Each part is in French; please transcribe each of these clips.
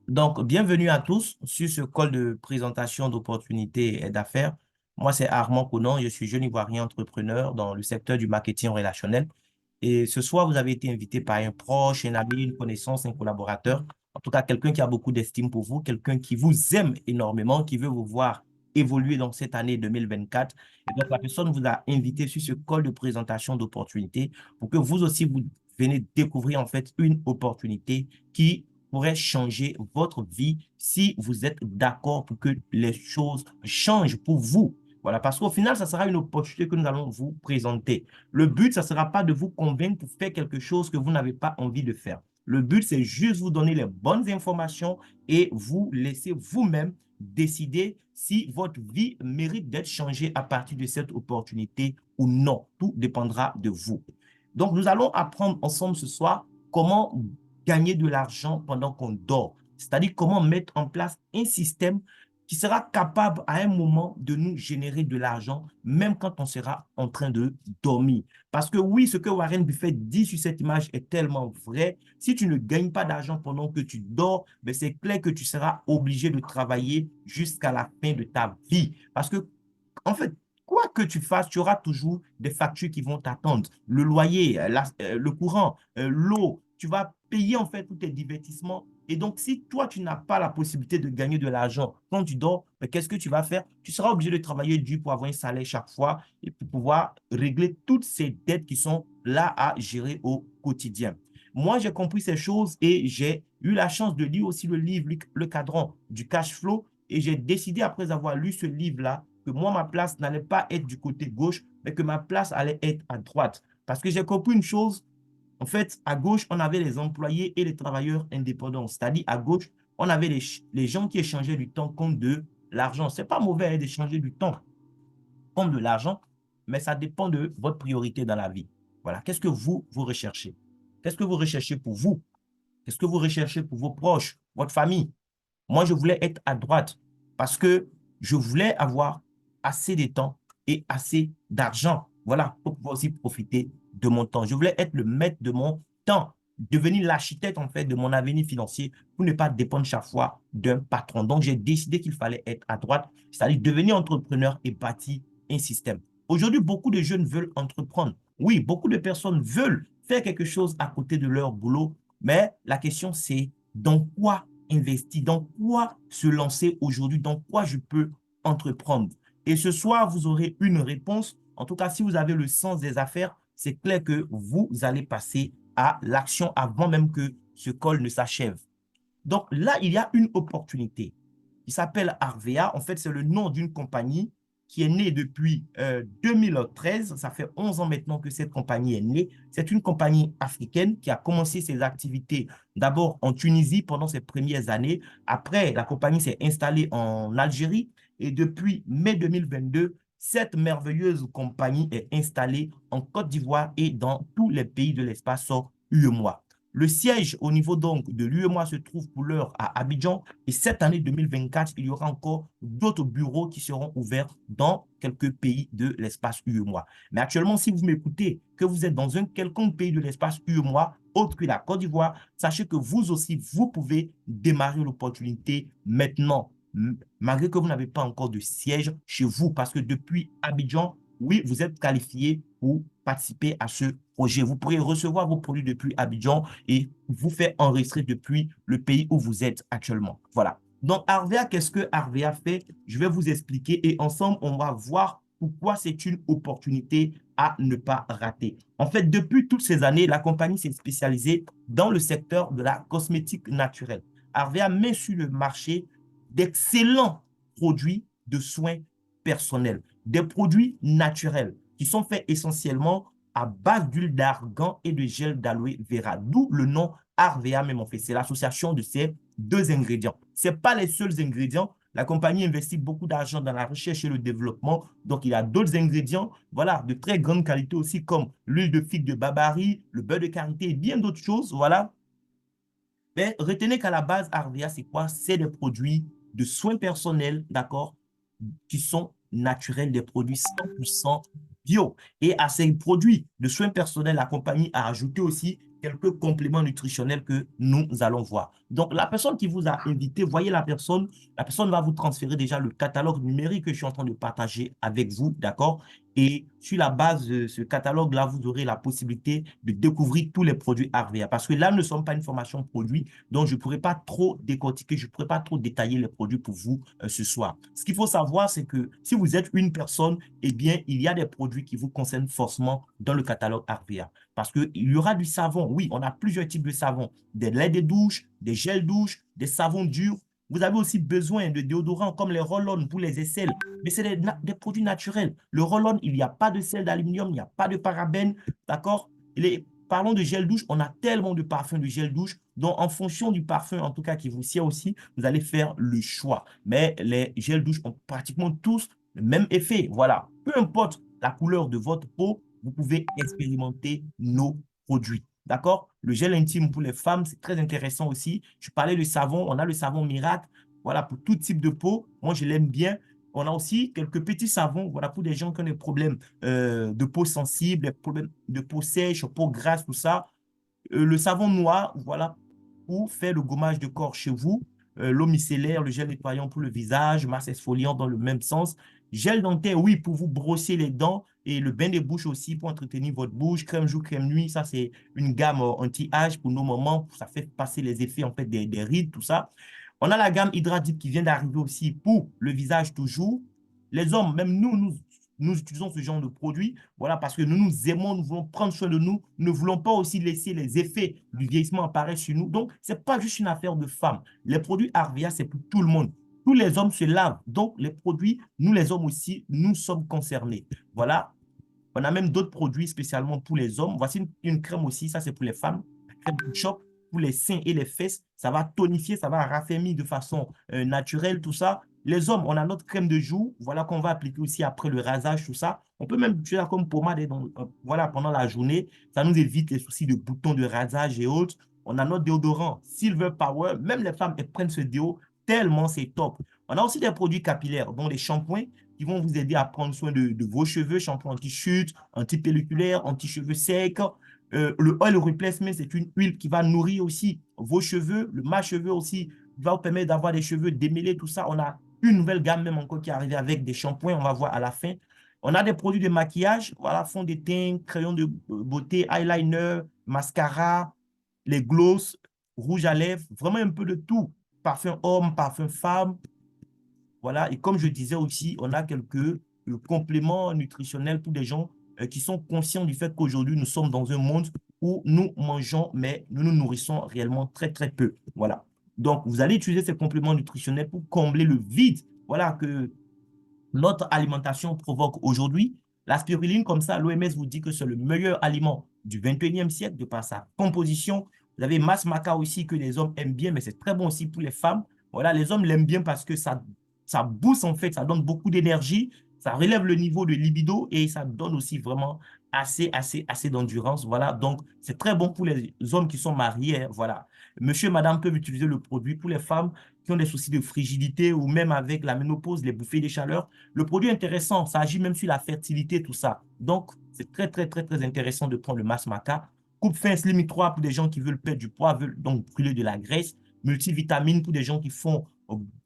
Donc, bienvenue à tous sur ce call de présentation d'opportunités et d'affaires. Moi, c'est Armand Conan, je suis jeune Ivoirien entrepreneur dans le secteur du marketing relationnel. Et ce soir, vous avez été invité par un proche, un ami, une connaissance, un collaborateur, en tout cas quelqu'un qui a beaucoup d'estime pour vous, quelqu'un qui vous aime énormément, qui veut vous voir évoluer dans cette année 2024. Et donc, la personne vous a invité sur ce call de présentation d'opportunités pour que vous aussi, vous venez découvrir en fait une opportunité qui pourrait changer votre vie si vous êtes d'accord pour que les choses changent pour vous. Voilà, parce qu'au final, ça sera une opportunité que nous allons vous présenter. Le but, ça ne sera pas de vous convaincre pour faire quelque chose que vous n'avez pas envie de faire. Le but, c'est juste vous donner les bonnes informations et vous laisser vous-même décider si votre vie mérite d'être changée à partir de cette opportunité ou non. Tout dépendra de vous. Donc, nous allons apprendre ensemble ce soir comment gagner de l'argent pendant qu'on dort. C'est-à-dire comment mettre en place un système qui sera capable à un moment de nous générer de l'argent, même quand on sera en train de dormir. Parce que oui, ce que Warren Buffett dit sur cette image est tellement vrai. Si tu ne gagnes pas d'argent pendant que tu dors, ben c'est clair que tu seras obligé de travailler jusqu'à la fin de ta vie. Parce que, en fait, quoi que tu fasses, tu auras toujours des factures qui vont t'attendre. Le loyer, le courant, l'eau, tu vas payer en fait tous tes divertissements. Et donc, si toi, tu n'as pas la possibilité de gagner de l'argent quand tu dors, ben, qu'est-ce que tu vas faire? Tu seras obligé de travailler dur pour avoir un salaire chaque fois et pour pouvoir régler toutes ces dettes qui sont là à gérer au quotidien. Moi, j'ai compris ces choses et j'ai eu la chance de lire aussi le livre, Le cadran du cash flow. Et j'ai décidé, après avoir lu ce livre-là, que moi, ma place n'allait pas être du côté gauche, mais que ma place allait être à droite. Parce que j'ai compris une chose, en fait, à gauche, on avait les employés et les travailleurs indépendants. C'est-à-dire, à gauche, on avait les gens qui échangeaient du temps contre de l'argent. Ce n'est pas mauvais d'échanger du temps contre de l'argent, mais ça dépend de votre priorité dans la vie. Voilà. Qu'est-ce que vous recherchez? Qu'est-ce que vous recherchez pour vous? Qu'est-ce que vous recherchez pour vos proches, votre famille? Moi, je voulais être à droite parce que je voulais avoir assez de temps et assez d'argent. Voilà, pour pouvoir aussi profiter de mon temps. Je voulais être le maître de mon temps, devenir l'architecte en fait de mon avenir financier pour ne pas dépendre chaque fois d'un patron. Donc, j'ai décidé qu'il fallait être à droite, c'est-à-dire devenir entrepreneur et bâtir un système. Aujourd'hui, beaucoup de jeunes veulent entreprendre. Oui, beaucoup de personnes veulent faire quelque chose à côté de leur boulot, mais la question c'est dans quoi investir, dans quoi se lancer aujourd'hui, dans quoi je peux entreprendre. Et ce soir, vous aurez une réponse. En tout cas, si vous avez le sens des affaires, c'est clair que vous allez passer à l'action avant même que ce call ne s'achève. Donc là, il y a une opportunité qui s'appelle Arvea. En fait, c'est le nom d'une compagnie qui est née depuis 2013. Ça fait 11 ans maintenant que cette compagnie est née. C'est une compagnie africaine qui a commencé ses activités d'abord en Tunisie pendant ses premières années. Après, la compagnie s'est installée en Algérie et depuis mai 2022, cette merveilleuse compagnie est installée en Côte d'Ivoire et dans tous les pays de l'espace UEMOA. Le siège au niveau donc de l'UEMOA se trouve pour l'heure à Abidjan et cette année 2024, il y aura encore d'autres bureaux qui seront ouverts dans quelques pays de l'espace UEMOA. Mais actuellement, si vous m'écoutez, que vous êtes dans un quelconque pays de l'espace UEMOA, autre que la Côte d'Ivoire, sachez que vous aussi, vous pouvez démarrer l'opportunité maintenant, malgré que vous n'avez pas encore de siège chez vous, parce que depuis Abidjan, oui, vous êtes qualifié pour participer à ce projet. Vous pourrez recevoir vos produits depuis Abidjan et vous faire enregistrer depuis le pays où vous êtes actuellement. Voilà. Donc, Arvea, qu'est-ce que Arvea fait? Je vais vous expliquer et ensemble, on va voir pourquoi c'est une opportunité à ne pas rater. En fait, depuis toutes ces années, la compagnie s'est spécialisée dans le secteur de la cosmétique naturelle. Arvea met sur le marché d'excellents produits de soins personnels, des produits naturels qui sont faits essentiellement à base d'huile d'argan et de gel d'aloe vera, d'où le nom Arvea même en fait. C'est l'association de ces deux ingrédients. Ce pas les seuls ingrédients. La compagnie investit beaucoup d'argent dans la recherche et le développement. Donc, il y a d'autres ingrédients, voilà, de très grande qualité aussi, comme l'huile de figue de Babari, le beurre de karité et bien d'autres choses, voilà. Mais retenez qu'à la base, Arvea, c'est quoi? C'est des produits de soins personnels, d'accord, qui sont naturels, des produits 100% bio. Et à ces produits de soins personnels, la compagnie a ajouté aussi quelques compléments nutritionnels que nous allons voir. Donc, la personne qui vous a invité, voyez la personne va vous transférer déjà le catalogue numérique que je suis en train de partager avec vous, d'accord? Et sur la base de ce catalogue-là, vous aurez la possibilité de découvrir tous les produits Harvia. Parce que là, nous ne sommes pas une formation produit, donc je ne pourrais pas trop décortiquer, je ne pourrais pas trop détailler les produits pour vous ce soir. Ce qu'il faut savoir, c'est que si vous êtes une personne, eh bien, il y a des produits qui vous concernent forcément dans le catalogue Harvia. Parce qu'il y aura du savon. Oui, on a plusieurs types de savons. Des laits de douche, des gels douche, des savons durs. Vous avez aussi besoin de déodorants comme les roll-on pour les aisselles. Mais c'est des produits naturels. Le roll-on, il n'y a pas de sel d'aluminium, il n'y a pas de parabènes. D'accord? Parlons de gel douche. On a tellement de parfums de gel douche. Donc, en fonction du parfum, en tout cas, qui vous sied aussi, vous allez faire le choix. Mais les gels douche ont pratiquement tous le même effet. Voilà. Peu importe la couleur de votre peau, vous pouvez expérimenter nos produits. D'accord? Le gel intime pour les femmes, c'est très intéressant aussi. Je parlais de savon. On a le savon miracle. Voilà, pour tout type de peau. Moi, je l'aime bien. On a aussi quelques petits savons, voilà, pour des gens qui ont des problèmes de peau sensible, des problèmes de peau sèche, peau grasse, tout ça. Le savon noir, voilà, pour faire le gommage de corps chez vous. L'eau micellaire, le gel nettoyant pour le visage, masse exfoliant dans le même sens. Gel dentaire, oui, pour vous brosser les dents et le bain de bouche aussi pour entretenir votre bouche. Crème jour, crème nuit, ça c'est une gamme anti-âge pour nos mamans. Ça fait passer les effets en fait des rides, tout ça. On a la gamme Hydra Deep qui vient d'arriver aussi pour le visage toujours. Les hommes, même nous utilisons ce genre de produit, voilà, parce que nous nous aimons, nous voulons prendre soin de nous, nous ne voulons pas aussi laisser les effets du vieillissement apparaître sur nous. Donc, ce n'est pas juste une affaire de femmes. Les produits Harvia, c'est pour tout le monde. Tous les hommes se lavent. Donc, les produits, nous les hommes aussi, nous sommes concernés. Voilà. On a même d'autres produits spécialement pour les hommes. Voici une crème aussi, ça c'est pour les femmes. La crème Shop pour les seins et les fesses. Ça va tonifier, ça va raffermir de façon naturelle, tout ça. Les hommes, on a notre crème de jour, voilà qu'on va appliquer aussi après le rasage, tout ça. On peut même utiliser ça comme pommade voilà, pendant la journée. Ça nous évite les soucis de boutons de rasage et autres. On a notre déodorant Silver Power. Même les femmes, elles prennent ce déo tellement c'est top. On a aussi des produits capillaires, dont les shampoings qui vont vous aider à prendre soin de vos cheveux, shampoing anti-chute, anti-pelliculaire, anti-cheveux secs. Le oil replacement, c'est une huile qui va nourrir aussi vos cheveux. Le mâche-cheveux aussi va vous permettre d'avoir des cheveux démêlés, tout ça. On a une nouvelle gamme même encore qui est arrivée avec des shampoings, on va voir à la fin. On a des produits de maquillage, voilà, fond de teint, crayon de beauté, eyeliner, mascara, les gloss, rouge à lèvres, vraiment un peu de tout. Parfum homme, parfum femme, voilà, et comme je disais aussi, on a quelques compléments nutritionnels pour des gens qui sont conscients du fait qu'aujourd'hui, nous sommes dans un monde où nous mangeons, mais nous nous nourrissons réellement très, très peu. Voilà. Donc, vous allez utiliser ces compléments nutritionnels pour combler le vide, voilà, que notre alimentation provoque aujourd'hui. La spiruline, comme ça, l'OMS vous dit que c'est le meilleur aliment du 21e siècle de par sa composition. Vous avez Mass Maca aussi que les hommes aiment bien, mais c'est très bon aussi pour les femmes. Voilà, les hommes l'aiment bien parce que ça booste en fait, ça donne beaucoup d'énergie, ça relève le niveau de libido et ça donne aussi vraiment assez d'endurance. Voilà, donc c'est très bon pour les hommes qui sont mariés. Voilà, monsieur, madame peuvent utiliser le produit pour les femmes qui ont des soucis de frigidité ou même avec la ménopause, les bouffées de chaleur. Le produit est intéressant, ça agit même sur la fertilité, tout ça. Donc, c'est très intéressant de prendre le Mass Maca. Coupe fin Slim 3 pour des gens qui veulent perdre du poids, veulent donc brûler de la graisse. Multivitamine pour des gens qui font,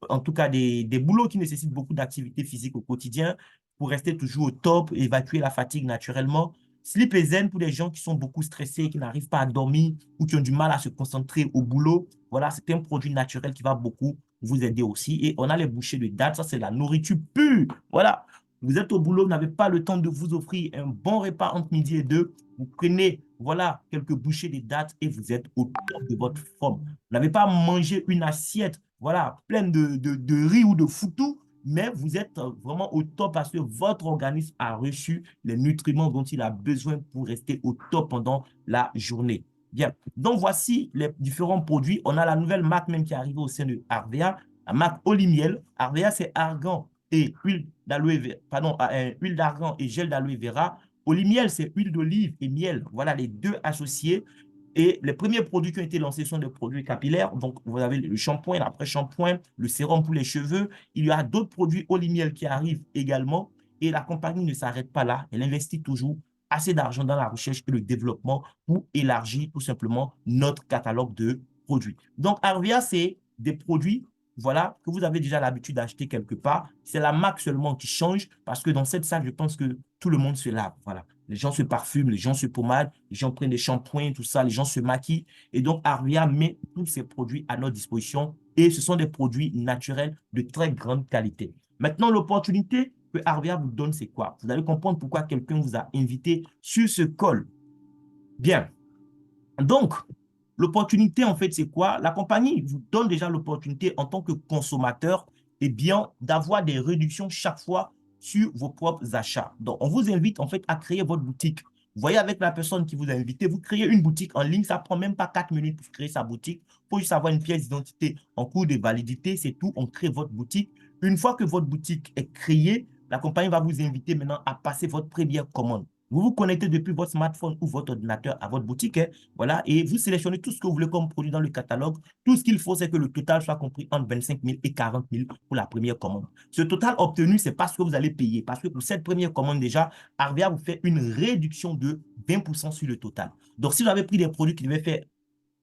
en tout cas, des boulots qui nécessitent beaucoup d'activité physique au quotidien pour rester toujours au top, évacuer la fatigue naturellement. Sleep et Zen pour les gens qui sont beaucoup stressés, qui n'arrivent pas à dormir ou qui ont du mal à se concentrer au boulot. Voilà, c'est un produit naturel qui va beaucoup vous aider aussi. Et on a les bouchées de dattes, ça c'est la nourriture pure. Voilà, vous êtes au boulot, vous n'avez pas le temps de vous offrir un bon repas entre midi et deux. Vous prenez, voilà, quelques bouchées de dattes et vous êtes au top de votre forme. Vous n'avez pas mangé une assiette, voilà, pleine de riz ou de foutou, mais vous êtes vraiment au top parce que votre organisme a reçu les nutriments dont il a besoin pour rester au top pendant la journée. Bien, donc voici les différents produits. On a la nouvelle marque même qui est arrivée au sein de Harvea, la marque Olimiel. Harvea, c'est argan et huile d'aloe vera, pardon, huile d'argan et gel d'aloe vera. Olimiel, c'est huile d'olive et miel. Voilà les deux associés. Et les premiers produits qui ont été lancés sont des produits capillaires. Donc, vous avez le shampoing, l'après-shampoing, le sérum pour les cheveux. Il y a d'autres produits Olimiel qui arrivent également. Et la compagnie ne s'arrête pas là. Elle investit toujours assez d'argent dans la recherche et le développement pour élargir tout simplement notre catalogue de produits. Donc, Arvia, c'est des produits voilà, que vous avez déjà l'habitude d'acheter quelque part. C'est la marque seulement qui change parce que dans cette salle, je pense que tout le monde se lave. Voilà. Les gens se parfument, les gens se pommadent, les gens prennent des shampoings, tout ça, les gens se maquillent. Et donc, Arvia met tous ces produits à notre disposition et ce sont des produits naturels de très grande qualité. Maintenant, l'opportunité que Arvia vous donne, c'est quoi? Vous allez comprendre pourquoi quelqu'un vous a invité sur ce call. Bien. Donc, l'opportunité, en fait, c'est quoi? La compagnie vous donne déjà l'opportunité en tant que consommateur, eh bien, d'avoir des réductions chaque fois sur vos propres achats. Donc, on vous invite, en fait, à créer votre boutique. Vous voyez, avec la personne qui vous a invité, vous créez une boutique en ligne. Ça ne prend même pas 4 minutes pour créer sa boutique. Il faut juste avoir une pièce d'identité en cours de validité. C'est tout. On crée votre boutique. Une fois que votre boutique est créée, la compagnie va vous inviter maintenant à passer votre première commande. Vous vous connectez depuis votre smartphone ou votre ordinateur à votre boutique, hein, voilà, et vous sélectionnez tout ce que vous voulez comme produit dans le catalogue. Tout ce qu'il faut, c'est que le total soit compris entre 25 000 et 40 000 pour la première commande. Ce total obtenu, c'est pas ce que vous allez payer. Parce que pour cette première commande, déjà, Arvia vous fait une réduction de 20% sur le total. Donc, si vous avez pris des produits qui devaient faire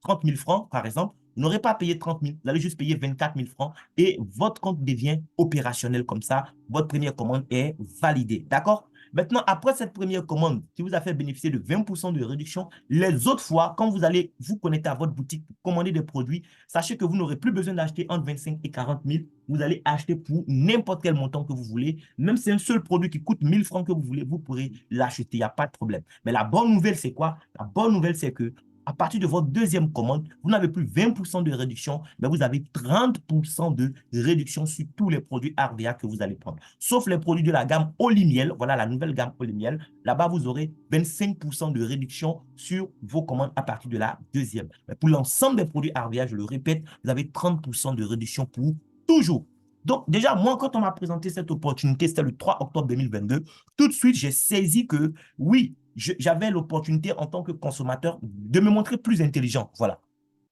30 000 francs, par exemple, vous n'aurez pas payé 30 000, vous allez juste payer 24 000 francs et votre compte devient opérationnel comme ça. Votre première commande est validée. D'accord? Maintenant, après cette première commande qui vous a fait bénéficier de 20% de réduction, les autres fois, quand vous allez vous connecter à votre boutique pour commander des produits, sachez que vous n'aurez plus besoin d'acheter entre 25 et 40 000. Vous allez acheter pour n'importe quel montant que vous voulez. Même si c'est un seul produit qui coûte 1 000 francs que vous voulez, vous pourrez l'acheter. Il n'y a pas de problème. Mais la bonne nouvelle, c'est quoi? La bonne nouvelle, c'est que à partir de votre deuxième commande, vous n'avez plus 20% de réduction, mais vous avez 30% de réduction sur tous les produits Arvia que vous allez prendre. Sauf les produits de la gamme Oli Miel, voilà la nouvelle gamme Oli Miel. Là-bas, vous aurez 25% de réduction sur vos commandes à partir de la deuxième. Mais pour l'ensemble des produits Arvia, je le répète, vous avez 30% de réduction pour toujours. Donc, déjà, moi, quand on m'a présenté cette opportunité, c'était le 3 octobre 2022, tout de suite, j'ai saisi que, oui, j'avais l'opportunité en tant que consommateur de me montrer plus intelligent. Voilà.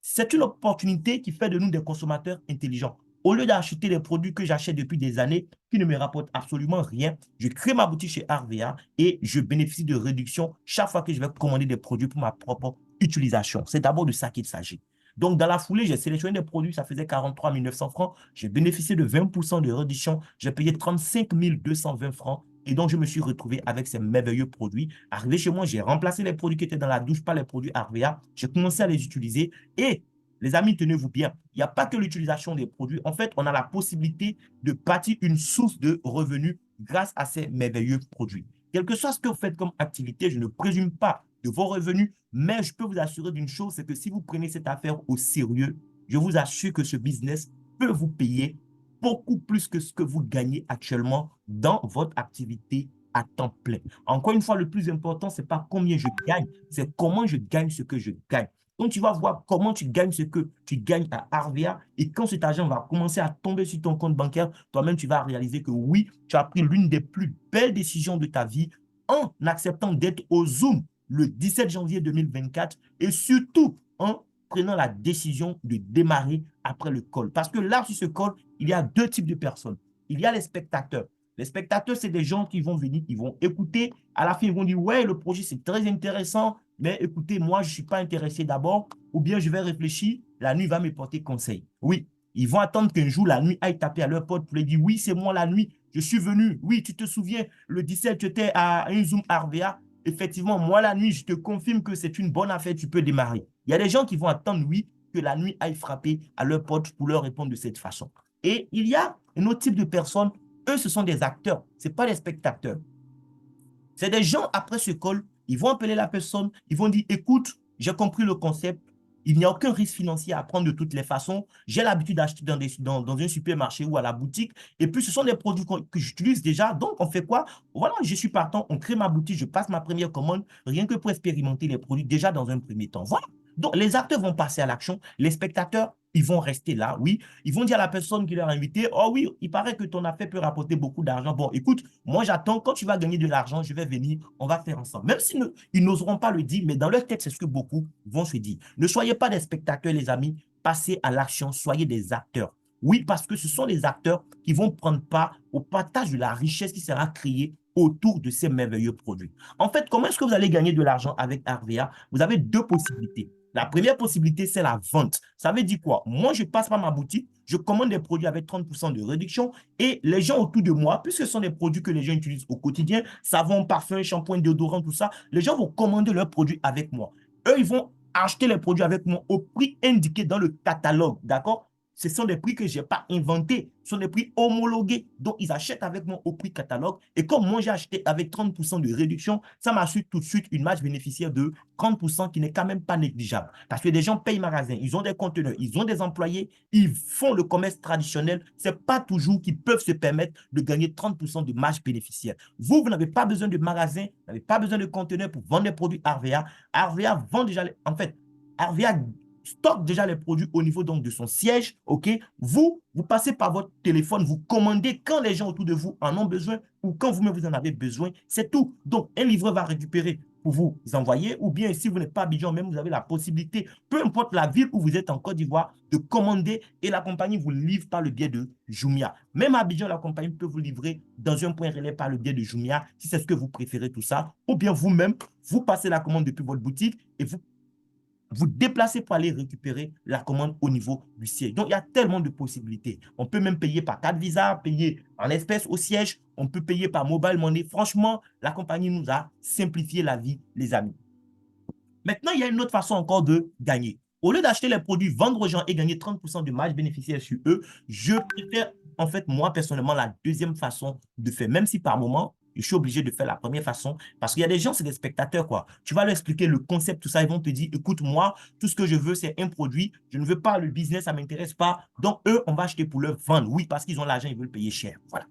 C'est une opportunité qui fait de nous des consommateurs intelligents. Au lieu d'acheter des produits que j'achète depuis des années qui ne me rapportent absolument rien, je crée ma boutique chez Arvia et je bénéficie de réductions chaque fois que je vais commander des produits pour ma propre utilisation. C'est d'abord de ça qu'il s'agit. Donc, dans la foulée, j'ai sélectionné des produits, ça faisait 43 900 francs. J'ai bénéficié de 20% de réduction. J'ai payé 35 220 francs. Et donc, je me suis retrouvé avec ces merveilleux produits. Arrivé chez moi, j'ai remplacé les produits qui étaient dans la douche par les produits Arvia. J'ai commencé à les utiliser. Et les amis, tenez-vous bien, il n'y a pas que l'utilisation des produits. En fait, on a la possibilité de bâtir une source de revenus grâce à ces merveilleux produits. Quel que soit ce que vous faites comme activité, je ne présume pas de vos revenus, mais je peux vous assurer d'une chose, c'est que si vous prenez cette affaire au sérieux, je vous assure que ce business peut vous payer beaucoup plus que ce que vous gagnez actuellement dans votre activité à temps plein. Encore une fois, le plus important, ce n'est pas combien je gagne, c'est comment je gagne ce que je gagne. Donc, tu vas voir comment tu gagnes ce que tu gagnes à Arvia et quand cet argent va commencer à tomber sur ton compte bancaire, toi-même, tu vas réaliser que oui, tu as pris l'une des plus belles décisions de ta vie en acceptant d'être au Zoom le 17 janvier 2024 et surtout en prenant la décision de démarrer après le call. Parce que là, sur ce call, il y a deux types de personnes. Il y a les spectateurs. Les spectateurs, c'est des gens qui vont venir, ils vont écouter. À la fin, ils vont dire, ouais, le projet, c'est très intéressant, mais écoutez, moi, je ne suis pas intéressé d'abord, ou bien je vais réfléchir, la nuit va me porter conseil. Oui, ils vont attendre qu'un jour, la nuit aille taper à leur porte pour leur dire, oui, c'est moi la nuit, je suis venu. Oui, tu te souviens, le 17, tu étais à un Zoom Arvia. Effectivement, moi, la nuit, je te confirme que c'est une bonne affaire, tu peux démarrer. Il y a des gens qui vont attendre, oui, que la nuit aille frapper à leur porte pour leur répondre de cette façon. Et il y a un autre type de personnes, eux, ce sont des acteurs, ce pas des spectateurs. C'est des gens, après ce call, ils vont appeler la personne, ils vont dire, écoute, j'ai compris le concept, il n'y a aucun risque financier à prendre de toutes les façons. J'ai l'habitude d'acheter dans un supermarché ou à la boutique. Et puis, ce sont des produits que j'utilise déjà. Donc, on fait quoi? Voilà, je suis partant, on crée ma boutique, je passe ma première commande, rien que pour expérimenter les produits déjà dans un premier temps. Voilà. Donc, les acteurs vont passer à l'action. Les spectateurs, ils vont rester là, oui. Ils vont dire à la personne qui leur a invité, oh oui, il paraît que ton affaire peut rapporter beaucoup d'argent. Bon, écoute, moi j'attends, quand tu vas gagner de l'argent, je vais venir, on va faire ensemble. Même s'ils ils n'oseront pas le dire, mais dans leur tête, c'est ce que beaucoup vont se dire. Ne soyez pas des spectateurs, les amis, passez à l'action, soyez des acteurs. Oui, parce que ce sont les acteurs qui vont prendre part au partage de la richesse qui sera créée autour de ces merveilleux produits. En fait, comment est-ce que vous allez gagner de l'argent avec RVA? Vous avez deux possibilités. La première possibilité, c'est la vente. Ça veut dire quoi? Moi, je passe par ma boutique, je commande des produits avec 30% de réduction et les gens autour de moi, puisque ce sont des produits que les gens utilisent au quotidien, savon, parfum, shampoing, déodorant, tout ça, les gens vont commander leurs produits avec moi. Eux, ils vont acheter les produits avec moi au prix indiqué dans le catalogue, d'accord? Ce sont des prix que je n'ai pas inventés, ce sont des prix homologués. Donc, ils achètent avec moi au prix catalogue. Et comme moi, j'ai acheté avec 30% de réduction, ça m'assure tout de suite une marge bénéficiaire de 30% qui n'est quand même pas négligeable. Parce que des gens payent magasin, ils ont des conteneurs, ils ont des employés, ils font le commerce traditionnel. Ce n'est pas toujours qu'ils peuvent se permettre de gagner 30% de marge bénéficiaire. Vous n'avez pas besoin de magasin, vous n'avez pas besoin de conteneurs pour vendre des produits RVA. RVA vend déjà, en fait, RVA stocke déjà les produits au niveau donc de son siège, ok? Vous passez par votre téléphone, vous commandez quand les gens autour de vous en ont besoin ou quand vous-même vous en avez besoin, c'est tout. Donc, un livreur va récupérer pour vous envoyer ou bien si vous n'êtes pas à Abidjan, même vous avez la possibilité, peu importe la ville où vous êtes en Côte d'Ivoire, de commander et la compagnie vous livre par le biais de Jumia. Même à Abidjan, la compagnie peut vous livrer dans un point relais par le biais de Jumia si c'est ce que vous préférez tout ça ou bien vous-même, vous passez la commande depuis votre boutique et vous déplacez pour aller récupérer la commande au niveau du siège. Donc, il y a tellement de possibilités. On peut même payer par carte Visa, payer en espèces au siège, on peut payer par mobile money. Franchement, la compagnie nous a simplifié la vie, les amis. Maintenant, il y a une autre façon encore de gagner. Au lieu d'acheter les produits, vendre aux gens et gagner 30% de marge bénéficiaire sur eux, je préfère, en fait, moi, personnellement, la deuxième façon de faire. Même si par moment, je suis obligé de faire la première façon parce qu'il y a des gens, c'est des spectateurs, quoi. Tu vas leur expliquer le concept, tout ça, ils vont te dire, écoute, moi, tout ce que je veux, c'est un produit. Je ne veux pas le business, ça ne m'intéresse pas. Donc, eux, on va acheter pour leur vendre. Oui, parce qu'ils ont l'argent, ils veulent payer cher. Voilà.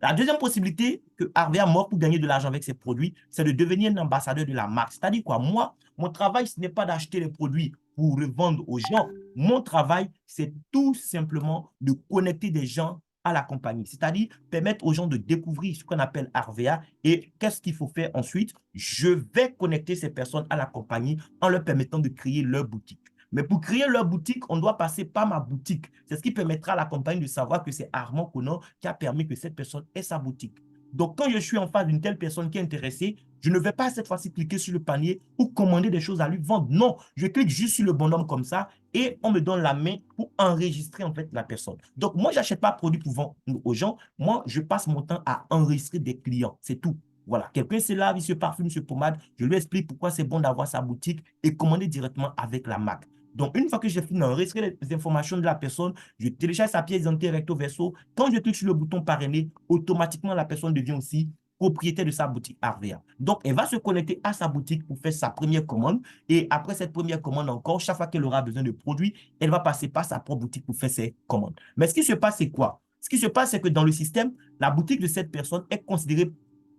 La deuxième possibilité que Harvey mort pour gagner de l'argent avec ses produits, c'est de devenir un ambassadeur de la marque. C'est-à-dire quoi? Moi, mon travail, ce n'est pas d'acheter les produits pour revendre aux gens. Mon travail, c'est tout simplement de connecter des gens à la compagnie. C'est-à-dire permettre aux gens de découvrir ce qu'on appelle Harvea et qu'est-ce qu'il faut faire ensuite. Je vais connecter ces personnes à la compagnie en leur permettant de créer leur boutique. Mais pour créer leur boutique, on doit passer par ma boutique. C'est ce qui permettra à la compagnie de savoir que c'est Armand Konan qui a permis que cette personne ait sa boutique. Donc, quand je suis en face d'une telle personne qui est intéressée, je ne vais pas cette fois-ci cliquer sur le panier ou commander des choses à lui vendre. Non, je clique juste sur le bonhomme comme ça et on me donne la main pour enregistrer en fait la personne. Donc, moi, je n'achète pas de produit pour vendre aux gens. Moi, je passe mon temps à enregistrer des clients. C'est tout. Voilà, quelqu'un se lave, il se parfume, il se pommade. Je lui explique pourquoi c'est bon d'avoir sa boutique et commander directement avec la marque. Donc, une fois que j'ai fini d'enregistrer les informations de la personne, je télécharge sa pièce d'identité recto verso. Quand je clique sur le bouton parrainer, automatiquement, la personne devient aussi propriétaire de sa boutique RVA. Donc, elle va se connecter à sa boutique pour faire sa première commande. Et après cette première commande encore, chaque fois qu'elle aura besoin de produits, elle va passer par sa propre boutique pour faire ses commandes. Mais ce qui se passe, c'est quoi? Ce qui se passe, c'est que dans le système, la boutique de cette personne est considérée,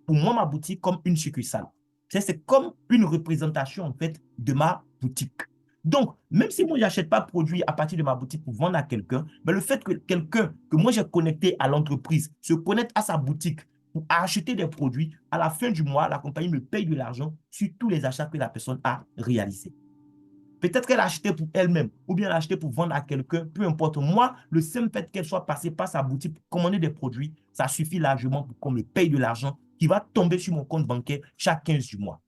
pour moi, ma boutique, comme une succursale. C'est comme une représentation, en fait, de ma boutique. Donc, même si moi, je n'achète pas de produit à partir de ma boutique pour vendre à quelqu'un, mais le fait que quelqu'un que moi, j'ai connecté à l'entreprise se connecte à sa boutique pour acheter des produits, à la fin du mois, la compagnie me paye de l'argent sur tous les achats que la personne a réalisés. Peut-être qu'elle a acheté pour elle-même ou bien elle a acheté pour vendre à quelqu'un, peu importe. Moi, le simple fait qu'elle soit passée par sa boutique pour commander des produits, ça suffit largement pour qu'on me paye de l'argent qui va tomber sur mon compte bancaire chaque 15 du mois.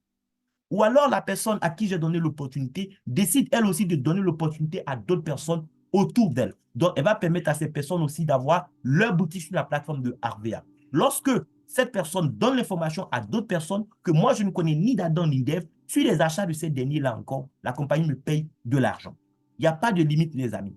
Ou alors la personne à qui j'ai donné l'opportunité décide elle aussi de donner l'opportunité à d'autres personnes autour d'elle. Donc, elle va permettre à ces personnes aussi d'avoir leur boutique sur la plateforme de RVA. Lorsque cette personne donne l'information à d'autres personnes que moi, je ne connais ni d'Adam ni d'Ève, sur les achats de ces derniers-là encore, la compagnie me paye de l'argent. Il n'y a pas de limite, les amis.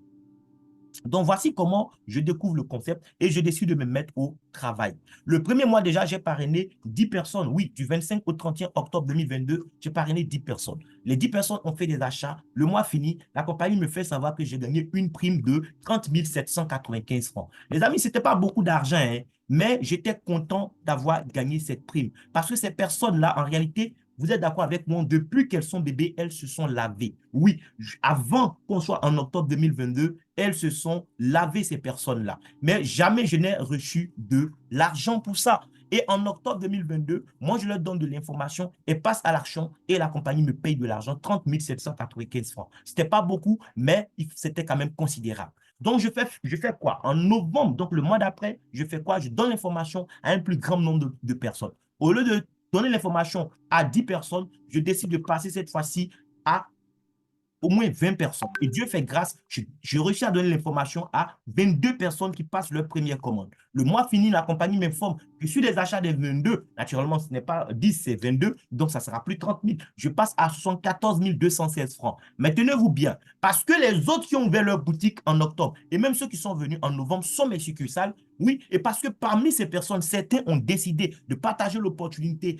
Donc, voici comment je découvre le concept et je décide de me mettre au travail. Le premier mois déjà, j'ai parrainé 10 personnes. Oui, du 25 au 31 octobre 2022, j'ai parrainé 10 personnes. Les 10 personnes ont fait des achats. Le mois fini, la compagnie me fait savoir que j'ai gagné une prime de 30 795 francs. Les amis, ce n'était pas beaucoup d'argent, hein, mais j'étais content d'avoir gagné cette prime. Parce que ces personnes-là, en réalité, vous êtes d'accord avec moi, depuis qu'elles sont bébés, elles se sont lavées. Oui, avant qu'on soit en octobre 2022, elles se sont lavées, ces personnes-là. Mais jamais je n'ai reçu de l'argent pour ça. Et en octobre 2022, moi, je leur donne de l'information et passe à l'action et la compagnie me paye de l'argent, 30 795 francs. Ce n'était pas beaucoup, mais c'était quand même considérable. Donc, je fais quoi? En novembre, donc le mois d'après, je fais quoi? Je donne l'information à un plus grand nombre de personnes. Au lieu de donner l'information à 10 personnes, je décide de passer cette fois-ci à au moins 20 personnes. Et Dieu fait grâce, je réussis à donner l'information à 22 personnes qui passent leur première commande. Le mois fini, la compagnie m'informe que sur les achats des 22, naturellement, ce n'est pas 10, c'est 22, donc ça sera plus 30 000. Je passe à 74 216 francs. Mais tenez-vous bien, parce que les autres qui ont ouvert leur boutique en octobre, et même ceux qui sont venus en novembre, sont mes succursales, oui, et parce que parmi ces personnes, certains ont décidé de partager l'opportunité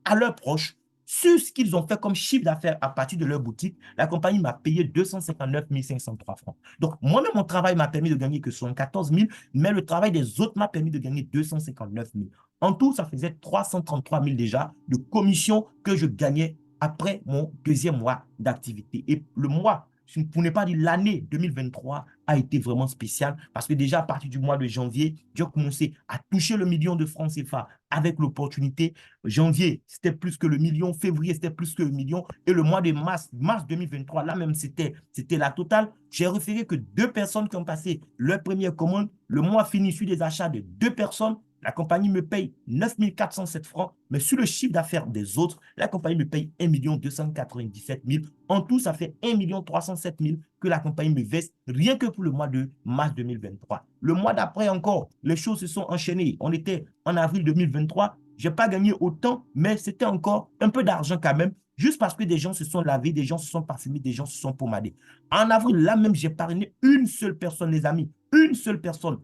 à leurs proches sur ce qu'ils ont fait comme chiffre d'affaires à partir de leur boutique, la compagnie m'a payé 259 503 francs. Donc, moi-même, mon travail m'a permis de gagner que 74 000, mais le travail des autres m'a permis de gagner 259 000. En tout, ça faisait 333 000 déjà de commissions que je gagnais après mon deuxième mois d'activité. Et le mois, pour ne pas dire l'année 2023, a été vraiment spécial parce que déjà à partir du mois de janvier, j'ai commencé à toucher le million de francs CFA avec l'opportunité. Janvier, c'était plus que le million. Février, c'était plus que le million. Et le mois de mars 2023, là même, c'était la totale. J'ai référé que 2 personnes qui ont passé leur première commande. Le mois fini sur des achats de 2 personnes. La compagnie me paye 9 407 francs, mais sur le chiffre d'affaires des autres, la compagnie me paye 1 297 000. En tout, ça fait 1 307 000 que la compagnie me verse rien que pour le mois de mars 2023. Le mois d'après encore, les choses se sont enchaînées. On était en avril 2023. Je n'ai pas gagné autant, mais c'était encore un peu d'argent quand même, juste parce que des gens se sont lavés, des gens se sont parfumés, des gens se sont pommadés. En avril, là même, j'ai parrainé une seule personne, les amis, une seule personne.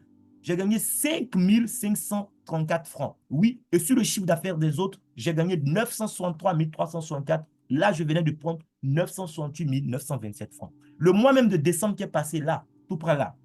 J'ai gagné 5 534 francs. Oui, et sur le chiffre d'affaires des autres, j'ai gagné 963 364. Là, je venais de prendre 968 927 francs. Le mois même de décembre qui est passé là, tout près là,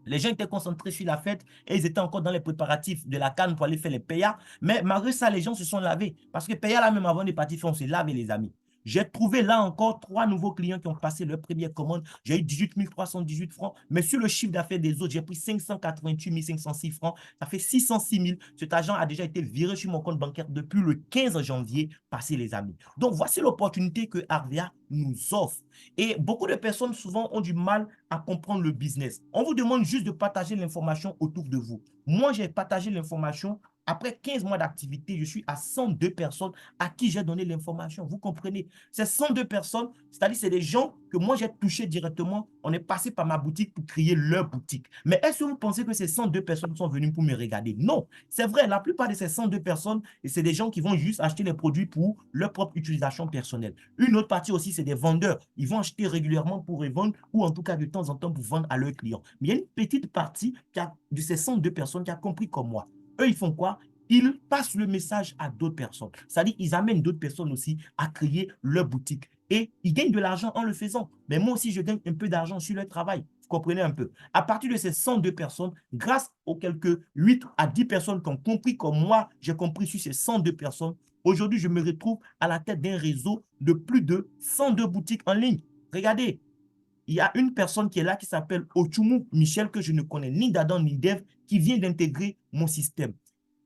les gens étaient concentrés sur la fête et ils étaient encore dans les préparatifs de la canne pour aller faire les payas. Mais malgré ça, les gens se sont lavés. Parce que payas là, même avant de partir, on se lave, les amis. J'ai trouvé là encore 3 nouveaux clients qui ont passé leur première commande. J'ai eu 18 318 francs. Mais sur le chiffre d'affaires des autres, j'ai pris 588 506 francs. Ça fait 606 000. Cet argent a déjà été viré sur mon compte bancaire depuis le 15 janvier passé, les amis. Donc, voici l'opportunité que Harvia nous offre. Et beaucoup de personnes souvent ont du mal à comprendre le business. On vous demande juste de partager l'information autour de vous. Moi, j'ai partagé l'information. Après 15 mois d'activité, je suis à 102 personnes à qui j'ai donné l'information. Vous comprenez? Ces 102 personnes, c'est-à-dire c'est des gens que moi j'ai touchés directement. On est passé par ma boutique pour créer leur boutique. Mais est-ce que vous pensez que ces 102 personnes sont venues pour me regarder? Non. C'est vrai, la plupart de ces 102 personnes, c'est des gens qui vont juste acheter les produits pour leur propre utilisation personnelle. Une autre partie aussi, c'est des vendeurs. Ils vont acheter régulièrement pour revendre ou en tout cas de temps en temps pour vendre à leurs clients. Mais il y a une petite partie de ces 102 personnes qui a compris comme moi. Eux, ils font quoi? Ils passent le message à d'autres personnes. C'est-à-dire qu'ils amènent d'autres personnes aussi à créer leur boutique. Et ils gagnent de l'argent en le faisant. Mais moi aussi, je gagne un peu d'argent sur leur travail. Vous comprenez un peu? À partir de ces 102 personnes, grâce aux quelques 8 à 10 personnes qui ont compris comme moi, j'ai compris sur ces 102 personnes, aujourd'hui, je me retrouve à la tête d'un réseau de plus de 102 boutiques en ligne. Regardez, il y a une personne qui est là qui s'appelle Ochumu Michel, que je ne connais ni d'Adam ni d'Ève, qui vient d'intégrer mon système.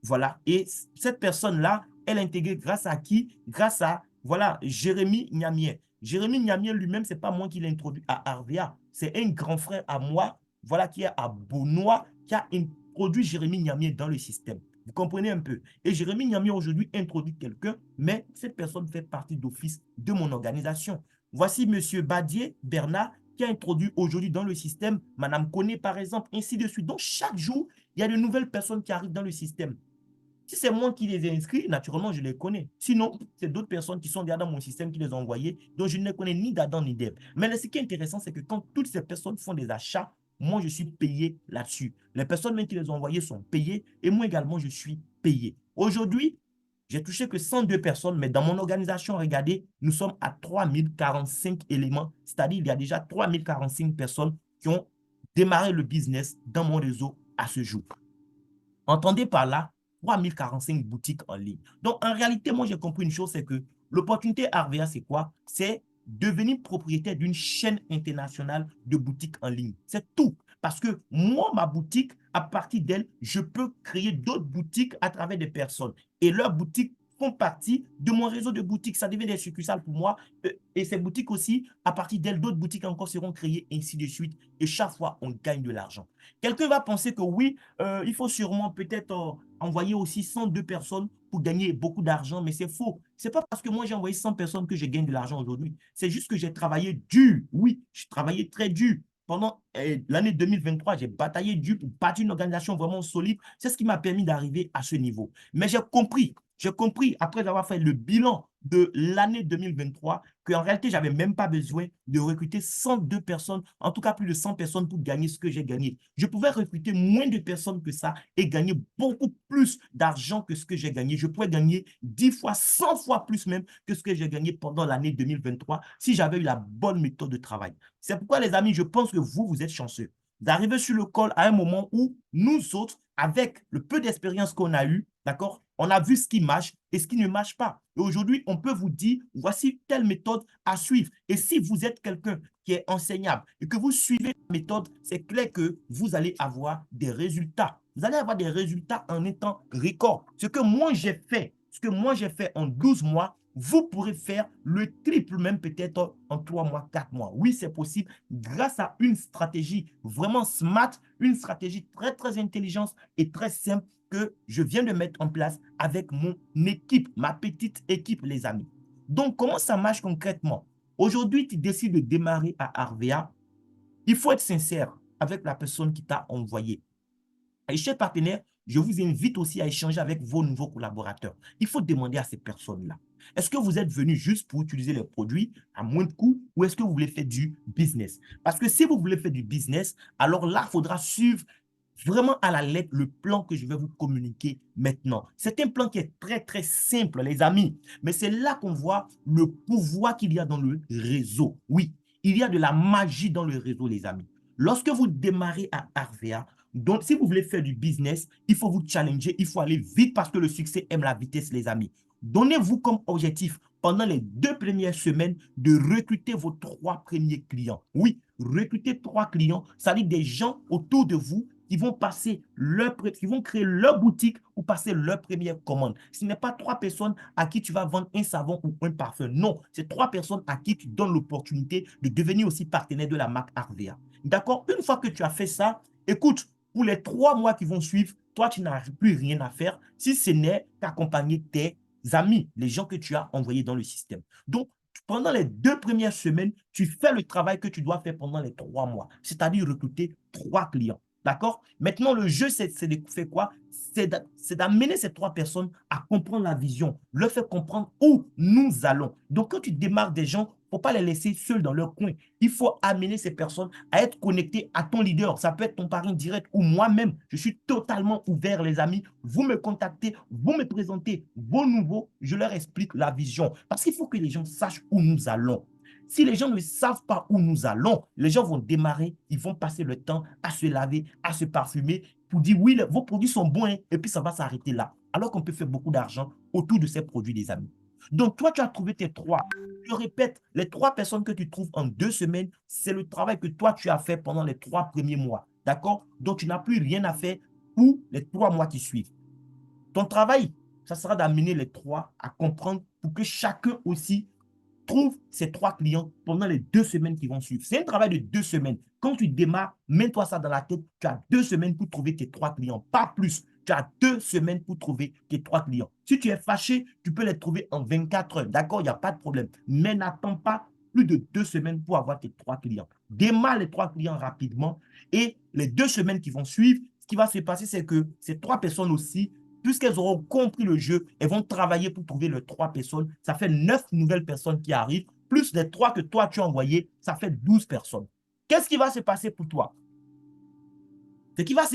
Voilà. Et cette personne-là, elle est intégrée grâce à qui? Grâce à, voilà, Jérémy Niamier. Jérémy Niamier lui-même, ce n'est pas moi qui l'ai introduit à Arvia. C'est un grand frère à moi, voilà, qui est à Beaunois, qui a introduit Jérémy Niamier dans le système. Vous comprenez un peu? Et Jérémy Niamier aujourd'hui introduit quelqu'un, mais cette personne fait partie d'office de mon organisation. Voici M. Badier Bernard qui a introduit aujourd'hui dans le système Madame Koné, par exemple, ainsi de suite. Donc, chaque jour, il y a de nouvelles personnes qui arrivent dans le système. Si c'est moi qui les ai inscrits, naturellement, je les connais. Sinon, c'est d'autres personnes qui sont déjà dans mon système qui les ont envoyés, dont je ne connais ni d'Adam ni d'Ève. Mais ce qui est intéressant, c'est que quand toutes ces personnes font des achats, moi, je suis payé là-dessus. Les personnes même qui les ont envoyés sont payées et moi également, je suis payé. Aujourd'hui, j'ai touché que 102 personnes, mais dans mon organisation, regardez, nous sommes à 3045 éléments, c'est-à-dire il y a déjà 3045 personnes qui ont démarré le business dans mon réseau à ce jour. Entendez par là 3045 boutiques en ligne. Donc, en réalité, moi, j'ai compris une chose, c'est que l'opportunité Harvia, c'est quoi? C'est devenir propriétaire d'une chaîne internationale de boutiques en ligne. C'est tout. Parce que moi, ma boutique, à partir d'elle, je peux créer d'autres boutiques à travers des personnes. Et leurs boutiques font partie de mon réseau de boutiques. Ça devient des succursales pour moi. Et ces boutiques aussi, à partir d'elles, d'autres boutiques encore seront créées, ainsi de suite. Et chaque fois, on gagne de l'argent. Quelqu'un va penser que oui, il faut sûrement peut-être envoyé aussi 102 personnes pour gagner beaucoup d'argent, mais c'est faux. C'est pas parce que moi j'ai envoyé 100 personnes que je gagne de l'argent aujourd'hui. C'est juste que j'ai travaillé dur. Oui, j'ai travaillé très dur. Pendant l'année 2023, j'ai bataillé dur pour bâtir une organisation vraiment solide. C'est ce qui m'a permis d'arriver à ce niveau. Mais j'ai compris après avoir fait le bilan de l'année 2023 qu'en réalité, je n'avais même pas besoin de recruter 102 personnes, en tout cas plus de 100 personnes pour gagner ce que j'ai gagné. Je pouvais recruter moins de personnes que ça et gagner beaucoup plus d'argent que ce que j'ai gagné. Je pouvais gagner 10 fois, 100 fois plus même que ce que j'ai gagné pendant l'année 2023 si j'avais eu la bonne méthode de travail. C'est pourquoi, les amis, je pense que vous êtes chanceux d'arriver sur le call à un moment où nous autres, avec le peu d'expérience qu'on a eu, d'accord, on a vu ce qui marche et ce qui ne marche pas. Et aujourd'hui, on peut vous dire, voici telle méthode à suivre. Et si vous êtes quelqu'un qui est enseignable et que vous suivez la méthode, c'est clair que vous allez avoir des résultats. Vous allez avoir des résultats en un temps record. Ce que moi j'ai fait en 12 mois, vous pourrez faire le triple, même peut-être en 3 mois, 4 mois. Oui, c'est possible grâce à une stratégie vraiment smart, une stratégie très, très intelligente et très simple que je viens de mettre en place avec mon équipe, ma petite équipe, les amis. Donc, comment ça marche concrètement? Aujourd'hui, tu décides de démarrer à Harvea. Il faut être sincère avec la personne qui t'a envoyé. Et chers partenaires, je vous invite aussi à échanger avec vos nouveaux collaborateurs. Il faut demander à ces personnes-là, est-ce que vous êtes venu juste pour utiliser les produits à moins de coûts ou est-ce que vous voulez faire du business? Parce que si vous voulez faire du business, alors là, il faudra suivre vraiment à la lettre le plan que je vais vous communiquer maintenant. C'est un plan qui est très, très simple, les amis. Mais c'est là qu'on voit le pouvoir qu'il y a dans le réseau. Oui, il y a de la magie dans le réseau, les amis. Lorsque vous démarrez à Harvea, donc si vous voulez faire du business, il faut vous challenger, il faut aller vite parce que le succès aime la vitesse, les amis. Donnez-vous comme objectif pendant les 2 premières semaines de recruter vos 3 premiers clients. Oui, recruter 3 clients, ça veut dire des gens autour de vous qui vont qui vont créer leur boutique ou passer leur première commande. Ce n'est pas 3 personnes à qui tu vas vendre un savon ou un parfum. Non, c'est 3 personnes à qui tu donnes l'opportunité de devenir aussi partenaire de la marque Harvea. D'accord? Une fois que tu as fait ça, écoute, pour les 3 mois qui vont suivre, toi, tu n'as plus rien à faire si ce n'est qu'accompagner tes amis, les gens que tu as envoyés dans le système. Donc, pendant les 2 premières semaines, tu fais le travail que tu dois faire pendant les 3 mois, c'est-à-dire recruter 3 clients. D'accord? Maintenant, le jeu, c'est de faire quoi? C'est d'amener ces 3 personnes à comprendre la vision, leur faire comprendre où nous allons. Donc, quand tu démarres des gens, il ne faut pas les laisser seuls dans leur coin. Il faut amener ces personnes à être connectées à ton leader. Ça peut être ton parrain direct ou moi-même. Je suis totalement ouvert, les amis. Vous me contactez, vous me présentez vos nouveaux, je leur explique la vision. Parce qu'il faut que les gens sachent où nous allons. Si les gens ne savent pas où nous allons, les gens vont démarrer, ils vont passer le temps à se laver, à se parfumer pour dire oui, vos produits sont bons, hein, et puis ça va s'arrêter là. Alors qu'on peut faire beaucoup d'argent autour de ces produits, les amis. Donc, toi, tu as trouvé tes 3. Je répète, les 3 personnes que tu trouves en 2 semaines, c'est le travail que toi, tu as fait pendant les 3 premiers mois. D'accord? Donc, tu n'as plus rien à faire pour les 3 mois qui suivent. Ton travail, ça sera d'amener les 3 à comprendre pour que chacun aussi trouve ces 3 clients pendant les 2 semaines qui vont suivre. C'est un travail de 2 semaines. Quand tu démarres, mets-toi ça dans la tête. Tu as 2 semaines pour trouver tes 3 clients, pas plus. Tu as 2 semaines pour trouver tes 3 clients. Si tu es fâché, tu peux les trouver en 24 heures. D'accord, il n'y a pas de problème. Mais n'attends pas plus de 2 semaines pour avoir tes 3 clients. Démarre les 3 clients rapidement et les 2 semaines qui vont suivre, ce qui va se passer, c'est que ces 3 personnes aussi, puisqu'elles auront compris le jeu, elles vont travailler pour trouver les 3 personnes. Ça fait 9 nouvelles personnes qui arrivent, plus les 3 que toi tu as envoyés, ça fait 12 personnes. Qu'est-ce qui va se passer pour toi? Ce qui va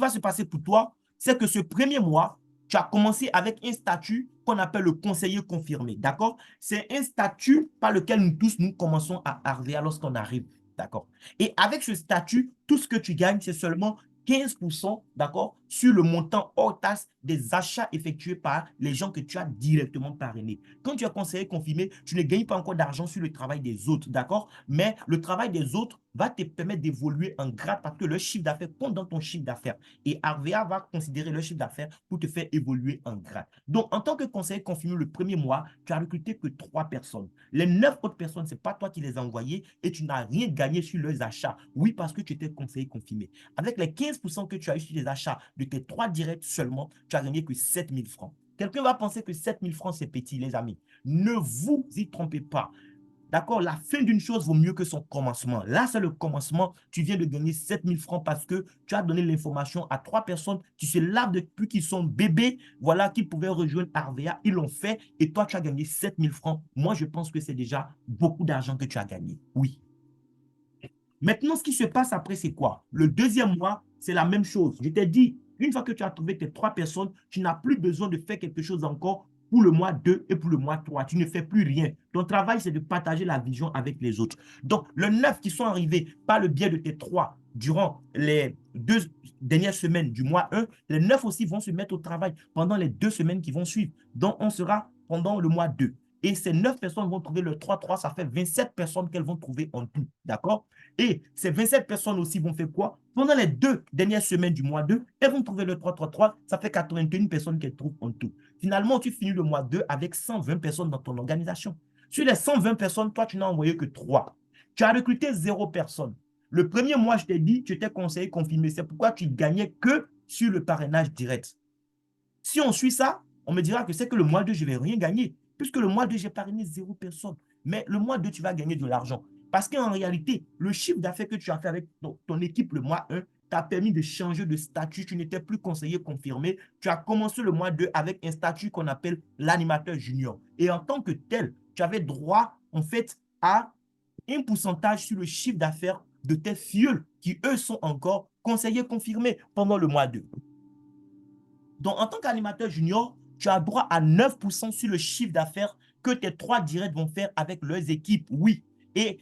se passer pour toi, c'est que ce premier mois, tu as commencé avec un statut qu'on appelle le conseiller confirmé. D'accord? C'est un statut par lequel nous tous, nous commençons à Harvea lorsqu'on arrive. D'accord? Et avec ce statut, tout ce que tu gagnes, c'est seulement 15%, d'accord, sur le montant hors taxe des achats effectués par les gens que tu as directement parrainés. Quand tu es conseiller confirmé, tu ne gagnes pas encore d'argent sur le travail des autres, d'accord? Mais le travail des autres va te permettre d'évoluer en grade parce que le chiffre d'affaires compte dans ton chiffre d'affaires. Et RVA va considérer le chiffre d'affaires pour te faire évoluer en grade. Donc, en tant que conseiller confirmé le premier mois, tu as recruté que 3 personnes. Les 9 autres personnes, ce n'est pas toi qui les as envoyées et tu n'as rien gagné sur leurs achats. Oui, parce que tu étais conseiller confirmé. Avec les 15% que tu as eu sur les achats de tes 3 directs seulement, tu as gagné que 7 000 francs. Quelqu'un va penser que 7 000 francs, c'est petit, les amis. Ne vous y trompez pas. D'accord, la fin d'une chose vaut mieux que son commencement. Là, c'est le commencement. Tu viens de gagner 7 000 francs parce que tu as donné l'information à 3 personnes qui se lavent depuis qu'ils sont bébés, voilà, qui pouvaient rejoindre RVA. Ils l'ont fait et toi, tu as gagné 7 000 francs. Moi, je pense que c'est déjà beaucoup d'argent que tu as gagné. Oui. Maintenant, ce qui se passe après, c'est quoi? Le deuxième mois, c'est la même chose. Je t'ai dit, une fois que tu as trouvé tes 3 personnes, tu n'as plus besoin de faire quelque chose encore pour le mois 2 et pour le mois 3. Tu ne fais plus rien. Ton travail, c'est de partager la vision avec les autres. Donc, les 9 qui sont arrivés par le biais de tes 3 durant les 2 dernières semaines du mois 1, les 9 aussi vont se mettre au travail pendant les 2 semaines qui vont suivre. Donc, on sera pendant le mois 2. Et ces 9 personnes vont trouver le 3-3, ça fait 27 personnes qu'elles vont trouver en tout. D'accord? Et ces 27 personnes aussi vont faire quoi? Pendant les 2 dernières semaines du mois 2, elles vont trouver le 3-3-3, ça fait 81 personnes qu'elles trouvent en tout. Finalement, tu finis le mois 2 avec 120 personnes dans ton organisation. Sur les 120 personnes, toi, tu n'as envoyé que 3. Tu as recruté 0 personne. Le premier mois, je t'ai dit, tu étais conseiller confirmé. C'est pourquoi tu gagnais que sur le parrainage direct. Si on suit ça, on me dira que c'est que le mois 2, je ne vais rien gagner. Puisque le mois 2, j'ai parrainé 0 personne. Mais le mois 2, tu vas gagner de l'argent. Parce qu'en réalité, le chiffre d'affaires que tu as fait avec ton équipe le mois 1 t'a permis de changer de statut. Tu n'étais plus conseiller confirmé. Tu as commencé le mois 2 avec un statut qu'on appelle l'animateur junior. Et en tant que tel, tu avais droit, en fait, à un pourcentage sur le chiffre d'affaires de tes filleuls qui, eux, sont encore conseillers confirmés pendant le mois 2. Donc, en tant qu'animateur junior, tu as droit à 9% sur le chiffre d'affaires que tes 3 directs vont faire avec leurs équipes. Oui. Et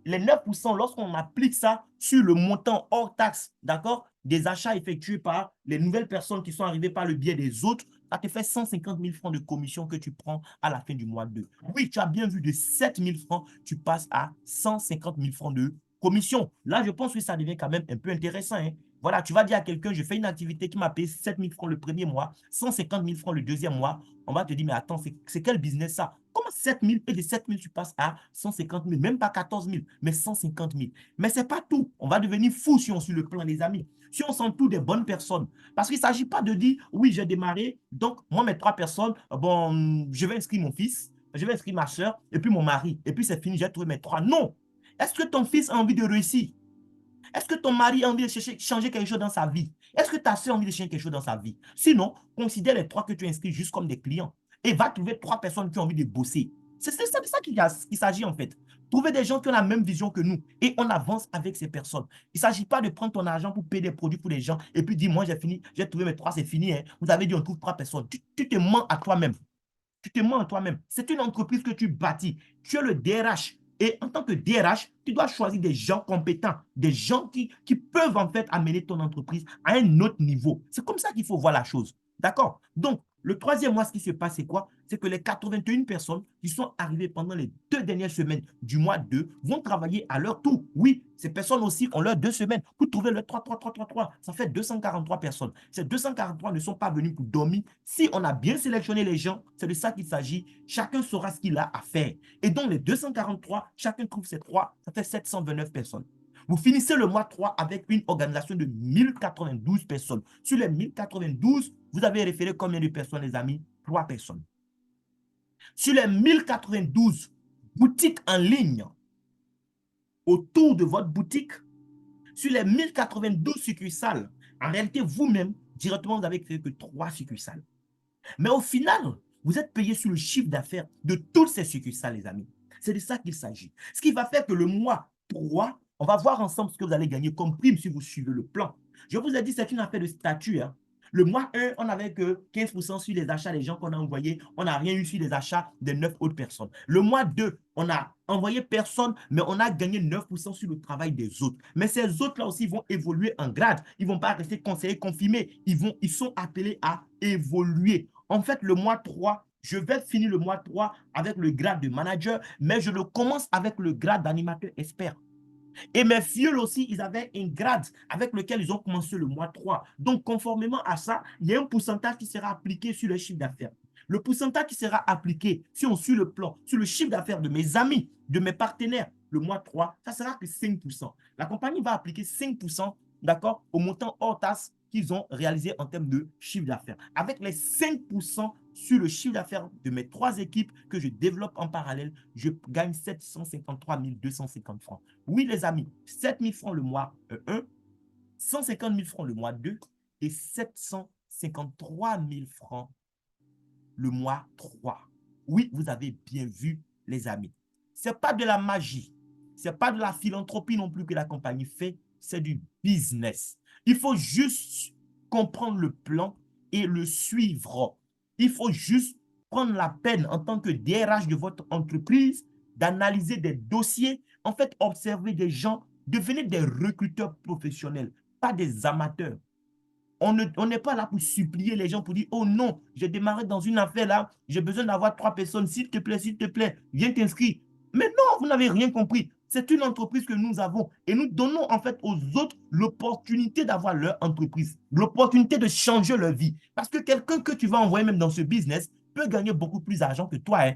les 9%, lorsqu'on applique ça sur le montant hors taxe, d'accord, des achats effectués par les nouvelles personnes qui sont arrivées par le biais des autres, ça te fait 150 000 francs de commission que tu prends à la fin du mois 2. Oui, tu as bien vu, de 7 000 francs, tu passes à 150 000 francs de commission. Là, je pense que ça devient quand même un peu intéressant, hein. Voilà, tu vas dire à quelqu'un, je fais une activité qui m'a payé 7 000 francs le premier mois, 150 000 francs le deuxième mois. On va te dire, mais attends, c'est quel business ça? Comment 7 000 et de 7 000, tu passes à 150 000, même pas 14 000, mais 150 000. Mais ce n'est pas tout. On va devenir fou si on suit le plan, les amis. Si on s'entoure des bonnes personnes. Parce qu'il ne s'agit pas de dire, oui, j'ai démarré, donc moi, mes 3 personnes, bon, je vais inscrire mon fils, je vais inscrire ma soeur, et puis mon mari, et puis c'est fini, j'ai trouvé mes 3. Non! Est-ce que ton fils a envie de réussir? Est-ce que ton mari a envie de changer quelque chose dans sa vie? Est-ce que ta soeur a envie de changer quelque chose dans sa vie? Sinon, considère les 3 que tu inscris juste comme des clients et va trouver 3 personnes qui ont envie de bosser. C'est de ça qu'il s'agit en fait. Trouver des gens qui ont la même vision que nous et on avance avec ces personnes. Il ne s'agit pas de prendre ton argent pour payer des produits pour les gens et puis dire, moi j'ai fini, j'ai trouvé mes 3, c'est fini. Hein. Vous avez dit, on trouve 3 personnes. Tu te mens à toi-même. Tu te mens à toi-même. C'est une entreprise que tu bâtis. Tu es le DRH. Et en tant que DRH, tu dois choisir des gens compétents, des gens qui peuvent en fait amener ton entreprise à un autre niveau. C'est comme ça qu'il faut voir la chose. D'accord? Donc, le troisième mois, ce qui se passe, c'est quoi? C'est que les 81 personnes qui sont arrivées pendant les 2 dernières semaines du mois 2 vont travailler à leur tour. Oui, ces personnes aussi ont leurs 2 semaines pour trouver le 3-3-3-3-3. Ça fait 243 personnes. Ces 243 ne sont pas venus pour dormir. Si on a bien sélectionné les gens, c'est de ça qu'il s'agit. Chacun saura ce qu'il a à faire. Et donc, les 243, chacun trouve ses 3, ça fait 729 personnes. Vous finissez le mois 3 avec une organisation de 1092 personnes. Sur les 1092, vous avez référé combien de personnes, les amis? 3 personnes. Sur les 1092 boutiques en ligne autour de votre boutique, sur les 1092 succursales, en réalité, vous-même, directement, vous avez créé que 3 succursales. Mais au final, vous êtes payé sur le chiffre d'affaires de toutes ces succursales, les amis. C'est de ça qu'il s'agit. Ce qui va faire que le mois 3, on va voir ensemble ce que vous allez gagner comme prime si vous suivez le plan. Je vous ai dit, c'est une affaire de statut. Hein. Le mois 1, on n'avait que 15% sur les achats des gens qu'on a envoyés. On n'a rien eu sur les achats des 9 autres personnes. Le mois 2, on a envoyé personne, mais on a gagné 9% sur le travail des autres. Mais ces autres-là aussi vont évoluer en grade. Ils ne vont pas rester conseillers confirmés. Ils sont appelés à évoluer. En fait, le mois 3, je vais finir le mois 3 avec le grade de manager, mais je le commence avec le grade d'animateur expert. Et mes filles aussi, ils avaient un grade avec lequel ils ont commencé le mois 3. Donc, conformément à ça, il y a un pourcentage qui sera appliqué sur le chiffre d'affaires. Le pourcentage qui sera appliqué, si on suit le plan, sur le chiffre d'affaires de mes amis, de mes partenaires, le mois 3, ça sera que 5%. La compagnie va appliquer 5%, d'accord, au montant hors taxe qu'ils ont réalisé en termes de chiffre d'affaires. Avec les 5% sur le chiffre d'affaires de mes 3 équipes que je développe en parallèle, je gagne 753 250 francs. Oui, les amis, 7 000 francs le mois 1, 150 000 francs le mois 2 et 753 000 francs le mois 3. Oui, vous avez bien vu, les amis. Ce n'est pas de la magie. Ce n'est pas de la philanthropie non plus que la compagnie fait. C'est du business. Il faut juste comprendre le plan et le suivre. Il faut juste prendre la peine en tant que DRH de votre entreprise d'analyser des dossiers, en fait, observer des gens, devenez des recruteurs professionnels, pas des amateurs. On n'est pas là pour supplier les gens pour dire, oh non, j'ai démarré dans une affaire là, j'ai besoin d'avoir 3 personnes, s'il te plaît, viens t'inscrire. Mais non, vous n'avez rien compris. C'est une entreprise que nous avons et nous donnons en fait aux autres l'opportunité d'avoir leur entreprise, l'opportunité de changer leur vie. Parce que quelqu'un que tu vas envoyer même dans ce business peut gagner beaucoup plus d'argent que toi. Hein.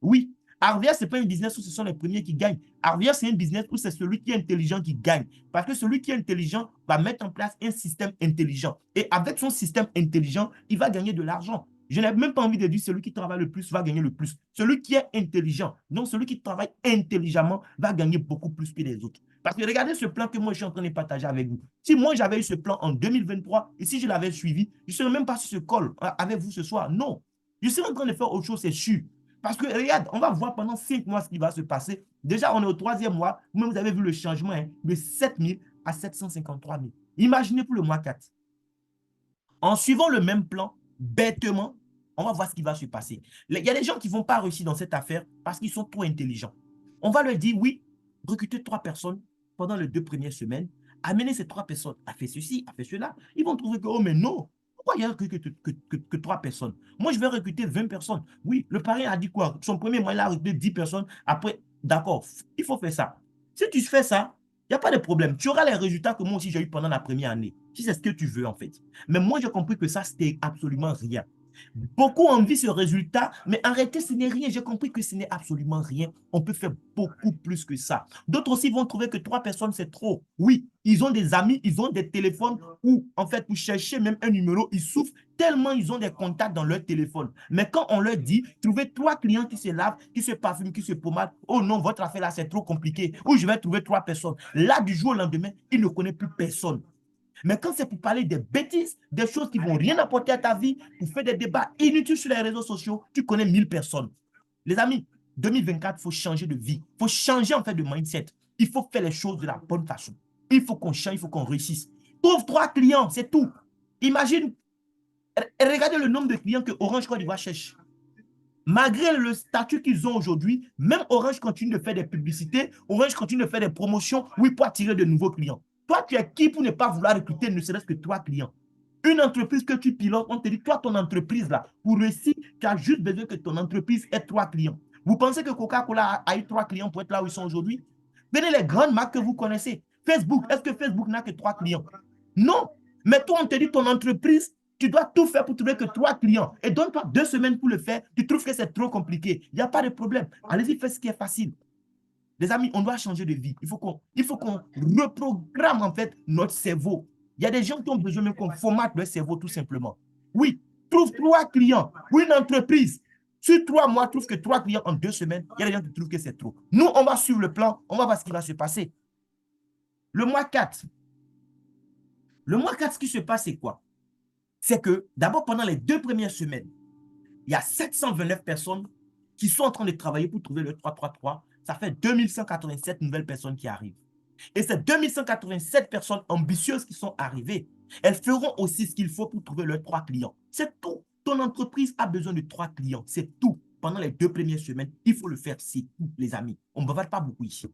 Oui, Arvia, ce n'est pas un business où ce sont les premiers qui gagnent. Arvia, c'est un business où c'est celui qui est intelligent qui gagne. Parce que celui qui est intelligent va mettre en place un système intelligent. Et avec son système intelligent, il va gagner de l'argent. Je n'ai même pas envie de dire celui qui travaille le plus va gagner le plus. Celui qui est intelligent, donc celui qui travaille intelligemment, va gagner beaucoup plus que les autres. Parce que regardez ce plan que moi je suis en train de partager avec vous. Si moi j'avais eu ce plan en 2023 et si je l'avais suivi, je ne serais même pas sur ce call avec vous ce soir. Non. Je suis en train de faire autre chose, c'est sûr. Parce que regarde, on va voir pendant 5 mois ce qui va se passer. Déjà, on est au 3e mois. Vous avez vu le changement hein, de 7 000 à 753 000. Imaginez pour le mois 4. En suivant le même plan, bêtement, on va voir ce qui va se passer. Il y a des gens qui ne vont pas réussir dans cette affaire parce qu'ils sont trop intelligents. On va leur dire, oui, recrutez 3 personnes pendant les 2 premières semaines. Amenez ces 3 personnes à faire ceci, à faire cela. Ils vont trouver que, oh, mais non, pourquoi il n'y a que 3 personnes? Moi, je vais recruter 20 personnes. Oui, le parrain a dit quoi? Son premier mois, il a recruté 10 personnes. Après, d'accord, il faut faire ça. Si tu fais ça, il n'y a pas de problème. Tu auras les résultats que moi aussi j'ai eu pendant la première année. Si c'est ce que tu veux, en fait. Mais moi, j'ai compris que ça, c'était absolument rien. Beaucoup envient ce résultat, mais arrêtez, ce n'est rien. J'ai compris que ce n'est absolument rien. On peut faire beaucoup plus que ça. D'autres aussi vont trouver que 3 personnes, c'est trop. Oui, ils ont des amis, ils ont des téléphones où, en fait, pour chercher même un numéro, ils souffrent tellement ils ont des contacts dans leur téléphone. Mais quand on leur dit, trouvez 3 clients qui se lavent, qui se parfument, qui se pommade, oh non, votre affaire là, c'est trop compliqué. Ou je vais trouver 3 personnes. Là, du jour au lendemain, ils ne connaissent plus personne. Mais quand c'est pour parler des bêtises, des choses qui ne vont rien apporter à ta vie, pour faire des débats inutiles sur les réseaux sociaux, tu connais 1000 personnes. Les amis, 2024, il faut changer de vie. Il faut changer en fait de mindset. Il faut faire les choses de la bonne façon. Il faut qu'on change, il faut qu'on réussisse. Trouve 3 clients, c'est tout. Imagine, regardez le nombre de clients que Orange Côte d'Ivoire cherche. Malgré le statut qu'ils ont aujourd'hui, même Orange continue de faire des publicités, Orange continue de faire des promotions, oui, pour attirer de nouveaux clients. Toi, tu es qui pour ne pas vouloir recruter ne serait-ce que 3 clients? Une entreprise que tu pilotes, on te dit, toi, ton entreprise là, pour réussir, tu as juste besoin que ton entreprise ait 3 clients. Vous pensez que Coca-Cola a eu 3 clients pour être là où ils sont aujourd'hui? Venez les grandes marques que vous connaissez. Facebook, est-ce que Facebook n'a que 3 clients? Non. Mais toi, on te dit, ton entreprise, tu dois tout faire pour trouver que 3 clients. Et donne-toi 2 semaines pour le faire. Tu trouves que c'est trop compliqué. Il n'y a pas de problème. Allez-y, faites ce qui est facile. Les amis, on doit changer de vie. Il faut qu'on reprogramme en fait notre cerveau. Il y a des gens qui ont besoin même qu'on formate leur cerveau tout simplement. Oui, trouve 3 clients. Oui, une entreprise. Sur 3 mois, trouve que 3 clients en 2 semaines. Il y a des gens qui trouvent que c'est trop. Nous, on va suivre le plan. On va voir ce qui va se passer. Le mois 4. Le mois 4, ce qui se passe, c'est quoi? C'est que d'abord, pendant les 2 premières semaines, il y a 729 personnes qui sont en train de travailler pour trouver le 333. Ça fait 2187 nouvelles personnes qui arrivent. Et ces 2187 personnes ambitieuses qui sont arrivées, elles feront aussi ce qu'il faut pour trouver leurs 3 clients. C'est tout. Ton entreprise a besoin de 3 clients. C'est tout. Pendant les 2 premières semaines, il faut le faire. C'est tout, les amis. On ne bavard pas beaucoup ici.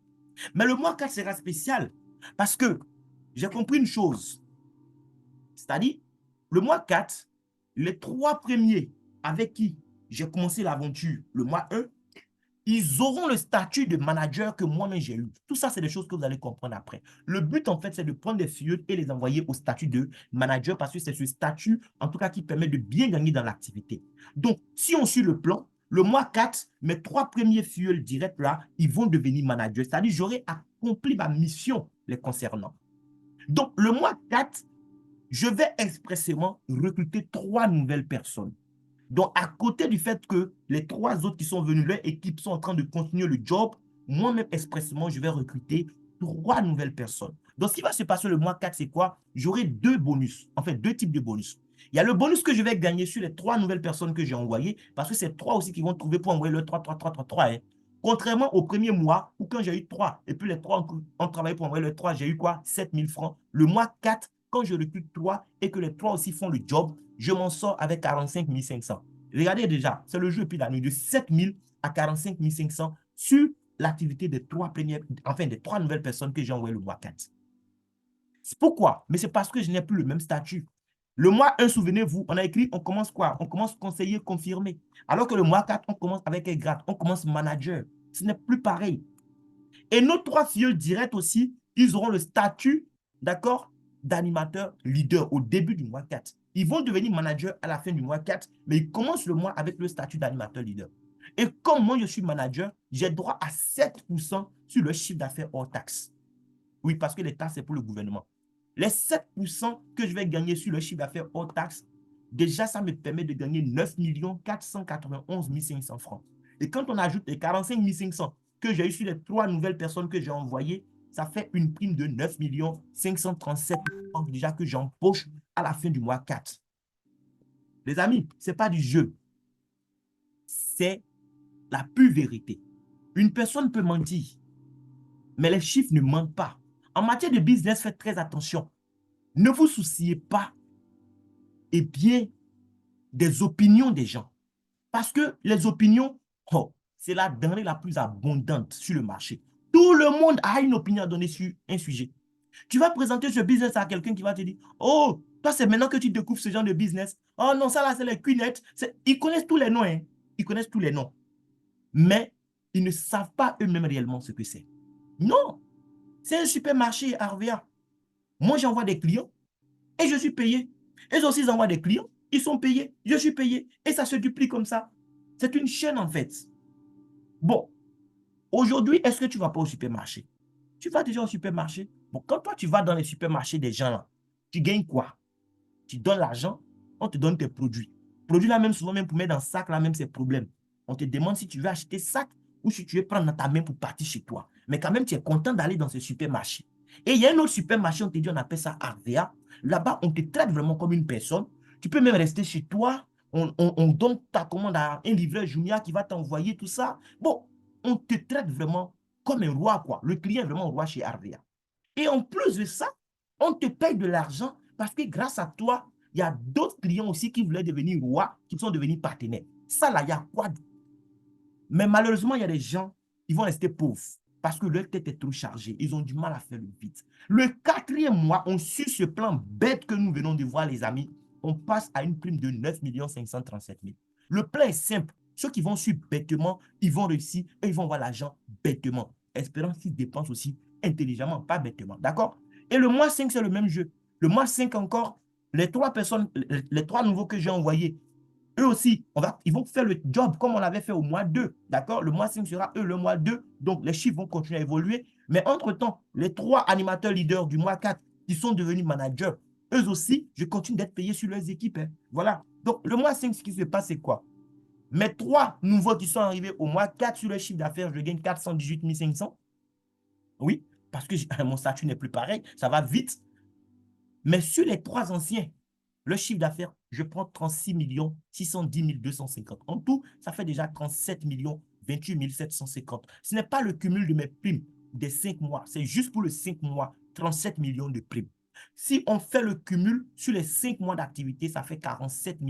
Mais le mois 4 sera spécial parce que j'ai compris une chose. C'est-à-dire, le mois 4, les 3 premiers avec qui j'ai commencé l'aventure le mois 1, ils auront le statut de manager que moi-même j'ai eu. Tout ça, c'est des choses que vous allez comprendre après. Le but, en fait, c'est de prendre des filleuls et les envoyer au statut de manager parce que c'est ce statut, en tout cas, qui permet de bien gagner dans l'activité. Donc, si on suit le plan, le mois 4, mes 3 premiers filleuls directs là, ils vont devenir managers. C'est-à-dire, j'aurai accompli ma mission les concernant. Donc, le mois 4, je vais expressément recruter 3 nouvelles personnes. Donc, à côté du fait que les 3 autres qui sont venus, leur équipe sont en train de continuer le job, moi-même expressément, je vais recruter 3 nouvelles personnes. Donc, ce qui va se passer le mois 4, c'est quoi? J'aurai 2 bonus, en fait 2 types de bonus. Il y a le bonus que je vais gagner sur les 3 nouvelles personnes que j'ai envoyées, parce que c'est 3 aussi qui vont trouver pour envoyer le 3, 3, 3, 3, 3. Hein. Contrairement au premier mois, où quand j'ai eu 3, et puis les 3 ont travaillé pour envoyer le 3, j'ai eu quoi? 7 000 francs. Le mois 4, quand je recrute 3 et que les 3 aussi font le job, je m'en sors avec 45 500. Regardez déjà, c'est le jeu puis la nuit de 7 000 à 45 500 sur l'activité des 3 premières, enfin des 3 nouvelles personnes que j'ai envoyées le mois 4. C'est pourquoi? Mais c'est parce que je n'ai plus le même statut. Le mois 1, souvenez-vous, on a écrit, on commence quoi? On commence conseiller confirmé. Alors que le mois 4, on commence avec un grade, on commence manager. Ce n'est plus pareil. Et nos 3 filles directs aussi, ils auront le statut, d'accord, d'animateur leader au début du mois 4. Ils vont devenir manager à la fin du mois 4, mais ils commencent le mois avec le statut d'animateur leader. Et comme moi, je suis manager, j'ai droit à 7% sur le chiffre d'affaires hors taxe. Oui, parce que les taxes, c'est pour le gouvernement. Les 7% que je vais gagner sur le chiffre d'affaires hors taxe, déjà, ça me permet de gagner 9 491 500 francs. Et quand on ajoute les 45 500 que j'ai eu sur les 3 nouvelles personnes que j'ai envoyées, ça fait une prime de 9 537 francs déjà que j'empoche à la fin du mois 4. Les amis, ce n'est pas du jeu. C'est la pure vérité. Une personne peut mentir, mais les chiffres ne mentent pas. En matière de business, faites très attention. Ne vous souciez pas eh bien, des opinions des gens. Parce que les opinions, oh, c'est la denrée la plus abondante sur le marché. Tout le monde a une opinion à donner sur un sujet. Tu vas présenter ce business à quelqu'un qui va te dire, oh, toi, c'est maintenant que tu découvres ce genre de business. Oh non, ça là, c'est les cunettes. Ils connaissent tous les noms. Hein. Ils connaissent tous les noms. Mais ils ne savent pas eux-mêmes réellement ce que c'est. Non, c'est un supermarché Arvia. Moi, j'envoie des clients et je suis payé. Eux aussi, ils envoient des clients, ils sont payés, je suis payé. Et ça se duplique comme ça. C'est une chaîne, en fait. Bon, aujourd'hui, est-ce que tu ne vas pas au supermarché? Tu vas déjà au supermarché. Bon, quand toi, tu vas dans les supermarchés des gens, là, tu gagnes quoi? Tu donnes l'argent, on te donne tes produits. Produits là, même souvent, même pour mettre dans le sac, là, même, c'est problème. On te demande si tu veux acheter sac ou si tu veux prendre dans ta main pour partir chez toi. Mais quand même, tu es content d'aller dans ce supermarché. Et il y a un autre supermarché, on te dit, on appelle ça Arvea. Là-bas, on te traite vraiment comme une personne. Tu peux même rester chez toi. On donne ta commande à un livreur Jumia qui va t'envoyer tout ça. Bon, on te traite vraiment comme un roi, quoi. Le client est vraiment roi chez Arvea. Et en plus de ça, on te paye de l'argent parce que grâce à toi, il y a d'autres clients aussi qui voulaient devenir rois, qui sont devenus partenaires. Ça, là, il y a quoi? Mais malheureusement, il y a des gens, ils vont rester pauvres parce que leur tête est trop chargée. Ils ont du mal à faire le vide. Le 4e mois, on suit ce plan bête que nous venons de voir, les amis. On passe à une prime de 9 537 000. Le plan est simple. Ceux qui vont suivre bêtement, ils vont réussir et ils vont avoir l'argent bêtement. Espérant qu'ils dépensent aussi intelligemment, pas bêtement. D'accord? Et le mois 5, c'est le même jeu. Le mois 5 encore, les 3 personnes, les 3 nouveaux que j'ai envoyés, eux aussi, ils vont faire le job comme on l'avait fait au mois 2. D'accord? Le mois 5 sera eux le mois 2. Donc, les chiffres vont continuer à évoluer. Mais entre-temps, les 3 animateurs leaders du mois 4 qui sont devenus managers, eux aussi, je continue d'être payé sur leurs équipes. Hein. Voilà. Donc, le mois 5, ce qui se passe, c'est quoi? Mes 3 nouveaux qui sont arrivés au mois 4 sur le chiffre d'affaires, je gagne 418 500. Oui, parce que mon statut n'est plus pareil. Ça va vite. Mais sur les 3 anciens, le chiffre d'affaires, je prends 36 610 250. En tout, ça fait déjà 37 28 750. Ce n'est pas le cumul de mes primes des 5 mois. C'est juste pour les 5 mois, 37 millions de primes. Si on fait le cumul sur les 5 mois d'activité, ça fait 47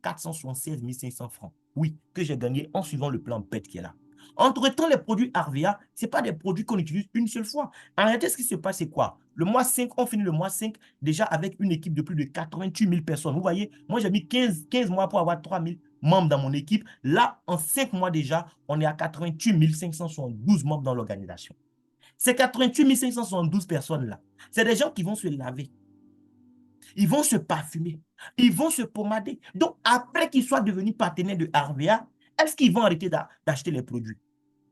476 500 francs. Oui, que j'ai gagné en suivant le plan BET qui est là. Entre-temps, les produits Arvea, ce n'est pas des produits qu'on utilise une seule fois. En réalité, ce qui se passe, c'est quoi? Le mois 5, on finit le mois 5 déjà avec une équipe de plus de 88 000 personnes. Vous voyez, moi, j'ai mis 15 mois pour avoir 3 000. membres dans mon équipe. Là, en 5 mois déjà, on est à 88 572 membres dans l'organisation. Ces 88 572 personnes-là, c'est des gens qui vont se laver, ils vont se parfumer, ils vont se pomader. Donc, après qu'ils soient devenus partenaires de RVA, est-ce qu'ils vont arrêter d'acheter les produits?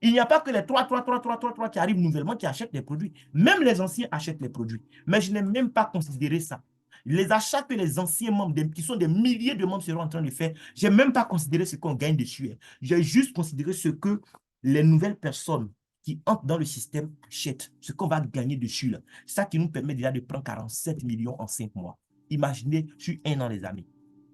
Il n'y a pas que les 3 qui arrivent nouvellement qui achètent les produits. Même les anciens achètent les produits. Mais je n'ai même pas considéré ça. Les achats que les anciens membres, qui sont des milliers de membres, seront en train de faire, je n'ai même pas considéré ce qu'on gagne dessus. J'ai juste considéré ce que les nouvelles personnes qui entrent dans le système achètent, ce qu'on va gagner dessus. Là. C'est ça qui nous permet déjà de prendre 47 millions en 5 mois. Imaginez sur 1 an, les amis.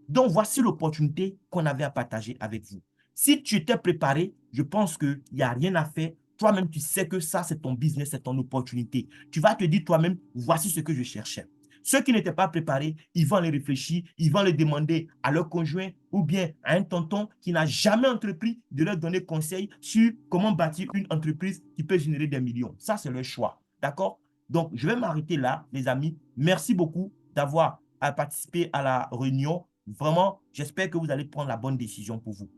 Donc, voici l'opportunité qu'on avait à partager avec vous. Si tu t'es préparé, je pense qu'il n'y a rien à faire. Toi-même, tu sais que ça, c'est ton business, c'est ton opportunité. Tu vas te dire toi-même, voici ce que je cherchais. Ceux qui n'étaient pas préparés, ils vont les réfléchir, ils vont les demander à leur conjoint ou bien à un tonton qui n'a jamais entrepris de leur donner conseil sur comment bâtir une entreprise qui peut générer des millions. Ça, c'est leur choix. D'accord? Donc, je vais m'arrêter là, les amis. Merci beaucoup d'avoir participé à la réunion. Vraiment, j'espère que vous allez prendre la bonne décision pour vous.